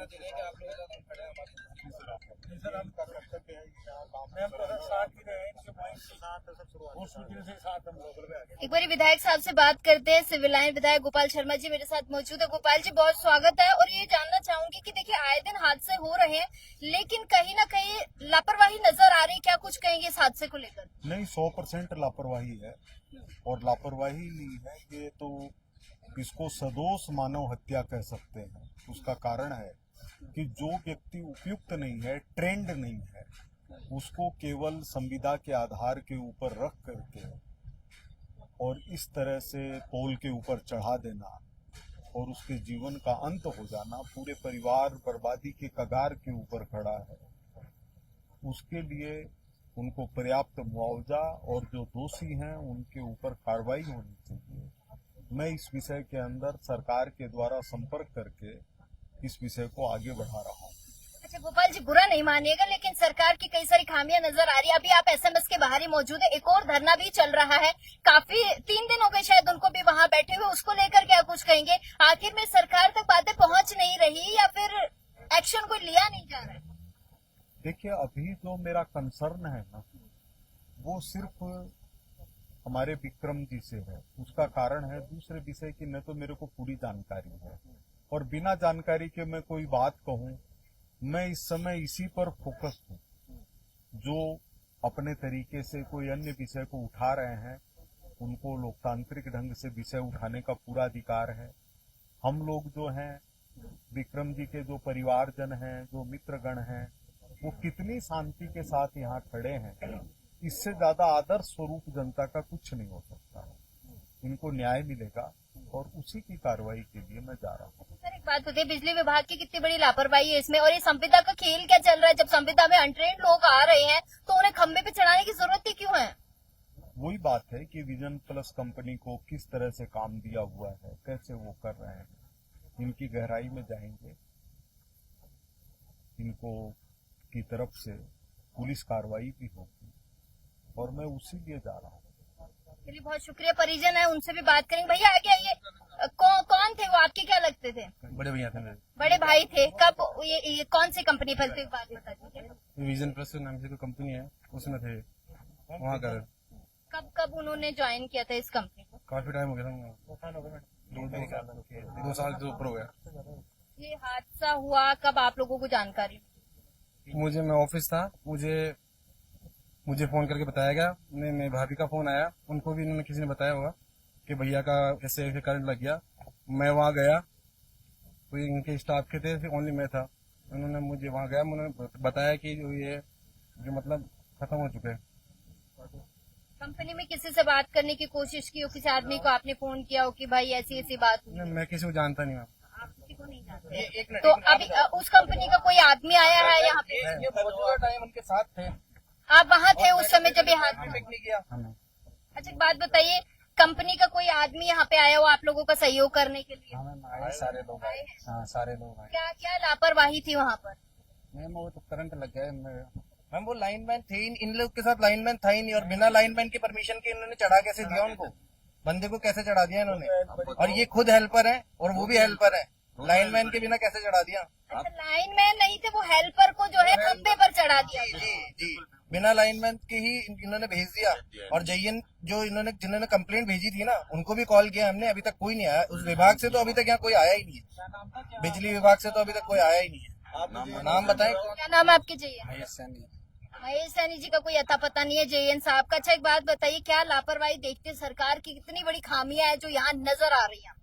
कहना चाहिए कि आप लोगों का हम खड़े हैं हमारे सर हम कर सकते हैं हम तो सर साथ ही रहे इनके पॉइंट के साथ सब शुरुआत उस वीडियो से साथ हम लोग में आगे। एक बार विधायक साहब से बात करते हैं। सिविल लाइन विधायक गोपाल शर्मा जी मेरे साथ मौजूद है। गोपाल जी बहुत स्वागत है। और ये जानना चाहूंगी कि देखिए आए दिन हादसे हो रहे हैं, लेकिन कहीं ना कहीं लापरवाही नजर आ रही है, क्या कुछ कहेंगे इस हादसे को लेकर? नहीं, 100% लापरवाही है और लापरवाही नहीं है ये तो इसको सदोष मानव हत्या कह सकते हैं। उसका कारण है कि जो व्यक्ति उपयुक्त नहीं है, ट्रेंड नहीं है, उसको केवल संविदा के आधार के ऊपर रख करके और इस तरह से पोल के ऊपर चढ़ा देना और उसके जीवन का अंत हो जाना, पूरे परिवार बर्बादी के कगार के ऊपर खड़ा है। उसके लिए उनको पर्याप्त मुआवजा और जो दोषी हैं उनके ऊपर कार्रवाई होनी चाहिए। मैं इस विषय के अंदर सरकार के द्वारा संपर्क करके इस विषय को आगे बढ़ा रहा हूँ। अच्छा गोपाल जी बुरा नहीं मानिएगा, लेकिन सरकार की कई सारी खामियां नजर आ रही है। अभी आप एसएमएस के बाहर ही मौजूद है, एक और धरना भी चल रहा है, काफी 3 दिन हो गए शायद उनको भी वहां बैठे हुए। उसको लेकर क्या कुछ कहेंगे? आखिर में सरकार तक बातें पहुंच नहीं रही या फिर एक्शन कोई लिया नहीं जा रहा है? देखिए, अभी जो मेरा कंसर्न है ना, वो सिर्फ हमारे विक्रम जी से है। उसका कारण है दूसरे विषय की न तो मेरे को पूरी जानकारी है और बिना जानकारी के मैं कोई बात कहूं। मैं इस समय इसी पर फोकस हूं। जो अपने तरीके से कोई अन्य विषय को उठा रहे हैं, उनको लोकतांत्रिक ढंग से विषय उठाने का पूरा अधिकार है। हम लोग जो हैं, विक्रम जी के जो परिवारजन हैं, जो मित्रगण हैं, वो कितनी शांति के साथ यहाँ खड़े हैं। इससे ज्यादा आदर्श स्वरूप जनता का कुछ नहीं हो सकता। इनको न्याय मिलेगा और उसी की कार्रवाई के लिए मैं जा रहा हूँ। सर एक बात होती है, बिजली विभाग की कितनी बड़ी लापरवाही है इसमें, और ये संविदा का खेल क्या चल रहा है? जब संविदा में अनट्रेन्ड लोग आ रहे हैं तो उन्हें खंबे पे चढ़ाने की जरूरत ही क्यों है? वही बात है कि विजन प्लस कंपनी को किस तरह से काम दिया हुआ है, कैसे वो कर रहे हैं, इनकी गहराई में जाएंगे। इनको की तरफ से पुलिस कार्रवाई भी होगी और मैं उसी लिए जा रहा हूँ। चलिए बहुत शुक्रिया। परिजन है उनसे भी बात करेंगे। भैया आगे आइए। कौन थे वो, आपके क्या लगते थे? बड़े भैया थे मेरे। बड़े भाई थे। कब ये कौन सी कंपनी पर थे, बात बता दीजिए। विजन प्लस नाम से कोई कंपनी है, उसमें थे वहाँ कर। कब उन्होंने ज्वाइन किया था इस कंपनी को? काफी टाइम हो गया था, 2 साल से ऊपर हो गया। ये हादसा हुआ कब आप लोगों को जानकारी? मैं ऑफिस था, मुझे फोन करके बताया गया। मेरी भाभी का फोन आया, उनको भी इन्होंने किसी ने बताया होगा कि भैया का ऐसे करंट लग गया। मैं वहाँ गया, कोई इनके स्टाफ के थे, ओनली मैं था। उन्होंने मुझे वहाँ गया, उन्होंने बताया कि ये जो मतलब खत्म हो चुके हैं। कंपनी में किसी से बात करने की कोशिश की हो? किसी आदमी को आपने फोन किया हो कि भाई ऐसी ऐसी बात हुई? मैं किसी को जानता नहीं। आप किसी को नहीं जानते? तो अभी उस कंपनी का कोई आदमी आया है यहाँ पे? ये मौजूदा टाइम उनके साथ थे, आप वहाँ थे उस समय जब ये हादसा? पिकनिक किया। अच्छा एक बात बताइए, कंपनी का कोई आदमी यहाँ पे आया हो आप लोगों का सहयोग करने के लिए? सारे लोग आए। हाँ, सारे लोग आए। क्या क्या लापरवाही थी वहाँ पर? मैम वो तो करंट लग गया। मैम वो लाइनमैन थे ही, इन लोग के साथ लाइनमैन था ही नहीं, और बिना लाइनमैन की परमिशन के इन्होंने चढ़ा कैसे दिया उनको? बंदे को कैसे चढ़ा दिया इन्होंने? और ये खुद हेल्पर है और वो भी हेल्पर है, लाइनमैन के बिना कैसे चढ़ा दिया? अच्छा लाइनमैन नहीं थे, वो हेल्पर को जो है खंबे पर चढ़ा दिया। जी, बिना लाइनमैन के ही इन्होंने भेज दिया। और जयन जो जिन्होंने कंप्लेंट भेजी थी ना, उनको भी कॉल किया हमने, अभी तक कोई नहीं आया। उस विभाग से तो अभी तक यहाँ कोई आया ही नहीं है, बिजली विभाग से तो अभी तक कोई आया ही नहीं है। नाम बताएं। क्या नाम है आपके? जयन महेश सैनी जी का कोई अता पता नहीं है जयन साहब का। अच्छा एक बात बताइए, क्या लापरवाही देखते सरकार की कितनी बड़ी खामियां है जो यहाँ नजर आ रही है आपको?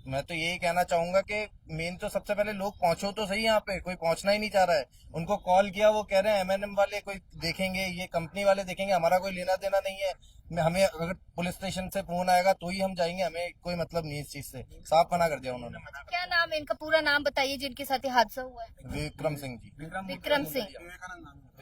मैं तो यही कहना चाहूंगा कि मेन तो सबसे पहले लोग पहुंचो तो सही, यहाँ पे कोई पहुंचना ही नहीं चाह रहा है। उनको कॉल किया, वो कह रहे हैं एमएनएम वाले कोई देखेंगे, ये कंपनी वाले देखेंगे, हमारा कोई लेना देना नहीं है। हमें अगर पुलिस स्टेशन से फोन आएगा तो ही हम जाएंगे, हमें कोई मतलब नहीं इस चीज से। साफ मना कर दिया उन्होंने। क्या नाम है इनका? पूरा नाम बताइए जिनके साथ ये हादसा हुआ है। विक्रम सिंह जी। विक्रम सिंह।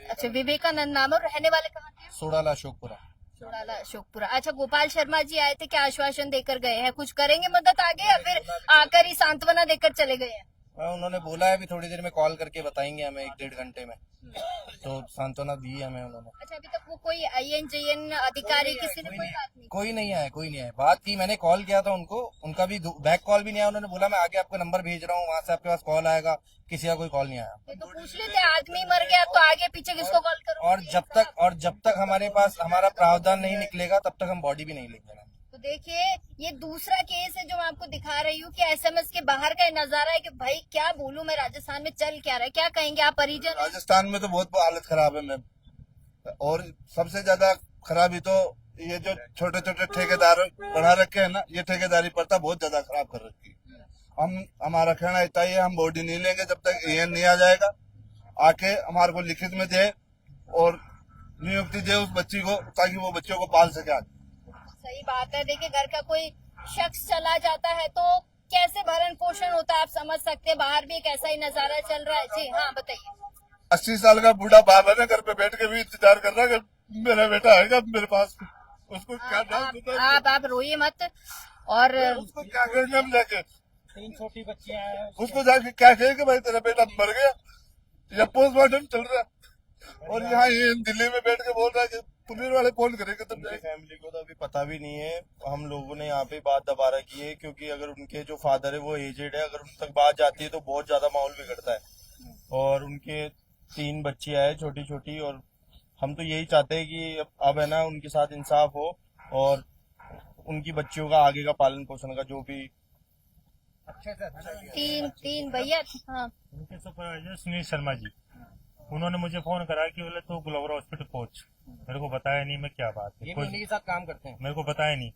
अच्छा विवेकानंद नाम है। और रहने वाले कहाँ के? सोडाला अशोकपुरा। सोडाला अशोकपुरा। अच्छा गोपाल शर्मा जी आए थे, क्या आश्वासन देकर गए हैं? कुछ करेंगे मदद आगे या फिर आकर ही सांत्वना देकर चले गए हैं? उन्होंने बोला है अभी थोड़ी देर में कॉल करके बताएंगे हमें, 1-1.5 घंटे में। तो सांत्वना दी हमें उन्होंने। अच्छा, अभी तक वो कोई INJN अधिकारी किसी ने कोई बात नहीं? कोई नहीं आया, कोई नहीं आया। बात की, मैंने कॉल किया था उनको, उनका भी बैक कॉल भी नहीं आया। उन्होंने बोला मैं आगे आपको नंबर भेज रहा हूँ, वहां से आपके पास कॉल आएगा। किसी का कोई कॉल नहीं आया। ये तो पूछ लेते, आदमी मर गया तो आगे पीछे किसको कॉल करूं? और जब तक हमारे पास हमारा प्रावधान नहीं निकलेगा तब तक हम बॉडी भी नहीं लेंगे। तो देखिए, ये दूसरा केस है जो मैं आपको दिखा रही हूँ कि SMS के बाहर का ये नजारा है कि भाई क्या बोलूं मैं, राजस्थान में चल क्या रहा है, क्या कहेंगे आप परिजन? राजस्थान में तो बहुत हालत खराब है मैम, और सबसे ज्यादा खराबी तो ये जो छोटे छोटे ठेकेदार बढ़ा रखे हैं ना, ये ठेकेदारी प्रथा बहुत ज्यादा खराब कर रखी है। हमारा कहना इतना ही है, हम बॉडी नहीं लेंगे जब तक AN नहीं आ जाएगा, आके हमारे को लिखित में दे और नियुक्ति दे उस बच्ची को, ताकि वो बच्चों को पाल सके आगे। सही बात है। देखिए, घर का कोई शख्स चला जाता है तो कैसे भरण पोषण होता है आप समझ सकते हैं। बाहर भी एक ऐसा ही नजारा चल रहा है। जी हाँ, बताइए। 80 साल का बूढ़ा बाप है ना, घर पे बैठ के भी इंतजार कर रहा है कि मेरा बेटा आएगा मेरे पास, उसको क्या आप रोइए मत। और उसको क्या करेंगे हम जाके? 3 छोटी बच्चियां हैं, उसको जाके क्या कहेंगे भाई तेरा बेटा मर गया या पोस्टमार्टम चल रहा है, और यहाँ ये दिल्ली में बैठ के बोल रहा है कि पुलिस वाले फोन करेंगे तब जाएंगे। फैमिली को तो अभी पता भी नहीं है। हम लोगों ने यहाँ पे बात दोबारा की है, क्योंकि अगर उनके जो फादर है वो एजेड है, अगर उन तक बात जाती है तो बहुत ज्यादा माहौल बिगड़ता है। और उनके 3 बच्चियां हैं छोटी छोटी, और हम तो यही चाहते हैं कि अब है ना उनके साथ इंसाफ हो और उनकी बच्चियों का आगे का पालन पोषण का जो भी तीन भैया। हाँ, उनके सुपरवाइजर सुनील शर्मा जी, उन्होंने मुझे फोन करा कि बोले तो ग्लोबल हॉस्पिटल पहुंच। मेरे को बताया नहीं मैं क्या बात है, उन्हीं के साथ काम करते हैं। मेरे को बताया नहीं।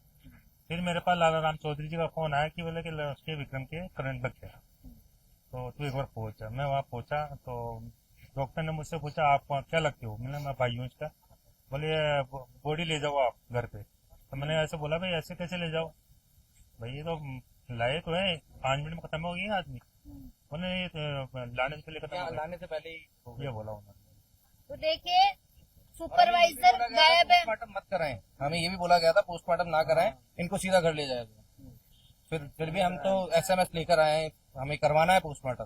फिर मेरे पास लाला राम चौधरी जी का फोन आया कि बोले कि उसके विक्रम के करंट लग गया, तो तू एक बार पहुंचा। मैं वहाँ पहुंचा तो डॉक्टर ने मुझसे पूछा आप क्या लगते हो, मैंने मैं भाई हूँ इसका। बोले बॉडी ले जाओ आप घर पे। तो मैंने ऐसे बोला भाई ऐसे कैसे ले जाओ, भाई ये तो लाए तो है, 5 मिनट में खत्म हो गई आदमी। उन्होंने लाने से पहले खत्म, लाने से पहले ही ये बोला उन्होंने। तो देखिए, सुपरवाइजर गायब है। पोस्टमार्टम मत कराएं, हमें ये भी बोला गया था पोस्टमार्टम ना कराएं, इनको सीधा घर ले जाएगा। फिर भी हम तो SMS लेकर आए हैं, हमें करवाना है पोस्टमार्टम।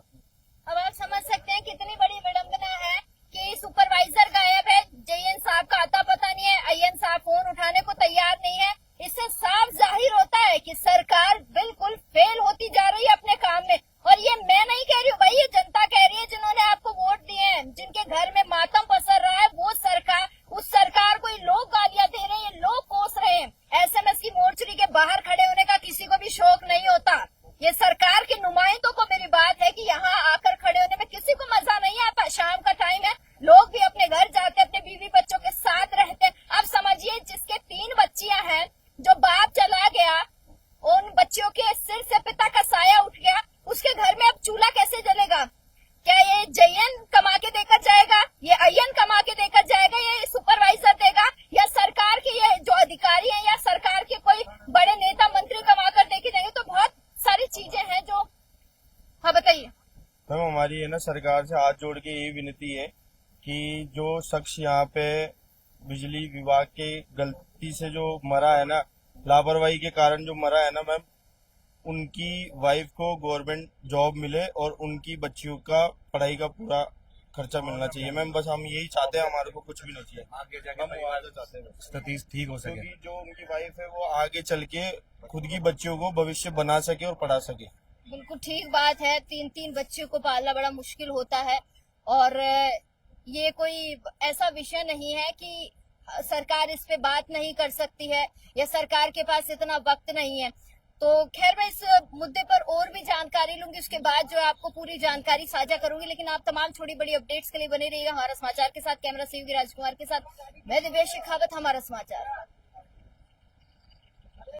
अब आप समझ सकते हैं कितनी बड़ी विडंबना है कि सुपरवाइजर गायब है, JN साहब का आता पता नहीं है, IN साहब फोन उठाने को तैयार नहीं है। इससे साफ जाहिर होता है कि सरकार बिल्कुल फेल होती जा रही है अपने काम में। और ये मैं नहीं कह रही हूँ भाई, ये जनता कह रही है जिन्होंने आपको वोट दिए हैं, जिनके घर में मातम पसर रहा है, वो सरकार, उस सरकार को ये लोग गालियां दे रहे हैं, ये लोग कोस रहे हैं। SMS की मोर्चरी के बाहर खड़े होने का किसी को भी शौक नहीं होता। ये सरकार के नुमाइंदों को मेरी बात है कि यहाँ आकर खड़े होने में किसी को मजा नहीं आता। शाम का टाइम है, लोग भी अपने घर जाते, अपने बीवी बच्चों के साथ रहते हैं। अब समझिए, जिसके 3 बच्चियां हैं, जो बाप चला गया, उन बच्चियों के सिर से पिता का साया उठ गया, उसके घर में अब चूल्हा कैसे जलेगा? क्या ये JN कमा के देकर जाएगा, ये IN कमा के देकर जाएगा, ये सुपरवाइजर देगा, या सरकार के ये जो अधिकारी हैं या सरकार के कोई बड़े नेता मंत्री कमा कर देके जाएंगे? तो बहुत सारी चीजें हैं जो। हाँ, बताइए। मैम, हमारी है ना सरकार से हाथ जोड़ के यही विनती है कि जो शख्स यहाँ पे बिजली विभाग के गलती से जो मरा है ना, लापरवाही के कारण जो मरा है ना मैम, उनकी वाइफ को गवर्नमेंट जॉब मिले और उनकी बच्चियों का पढ़ाई का पूरा खर्चा मिलना चाहिए मैम। बस हम यही चाहते हैं, हमारे को कुछ भी नहीं चाहिए। आगे जाके स्थिति ठीक हो सके, क्योंकि जो उनकी वाइफ है वो आगे चल के खुद की बच्चियों को भविष्य बना सके और पढ़ा सके। बिल्कुल ठीक बात है। 3 बच्चों को पालना बड़ा मुश्किल होता है, और ये कोई ऐसा विषय नहीं है कि सरकार इस पे बात नहीं कर सकती है या सरकार के पास इतना वक्त नहीं है। तो खैर, मैं इस मुद्दे पर और भी जानकारी लूंगी, उसके बाद जो है आपको पूरी जानकारी साझा करूंगी। लेकिन आप तमाम छोटी बड़ी अपडेट्स के लिए बने रहिएगा हमारा समाचार के साथ। कैमरा सहयोगी राजकुमार के साथ मैं दिव्या शेखावत, हमारा समाचार।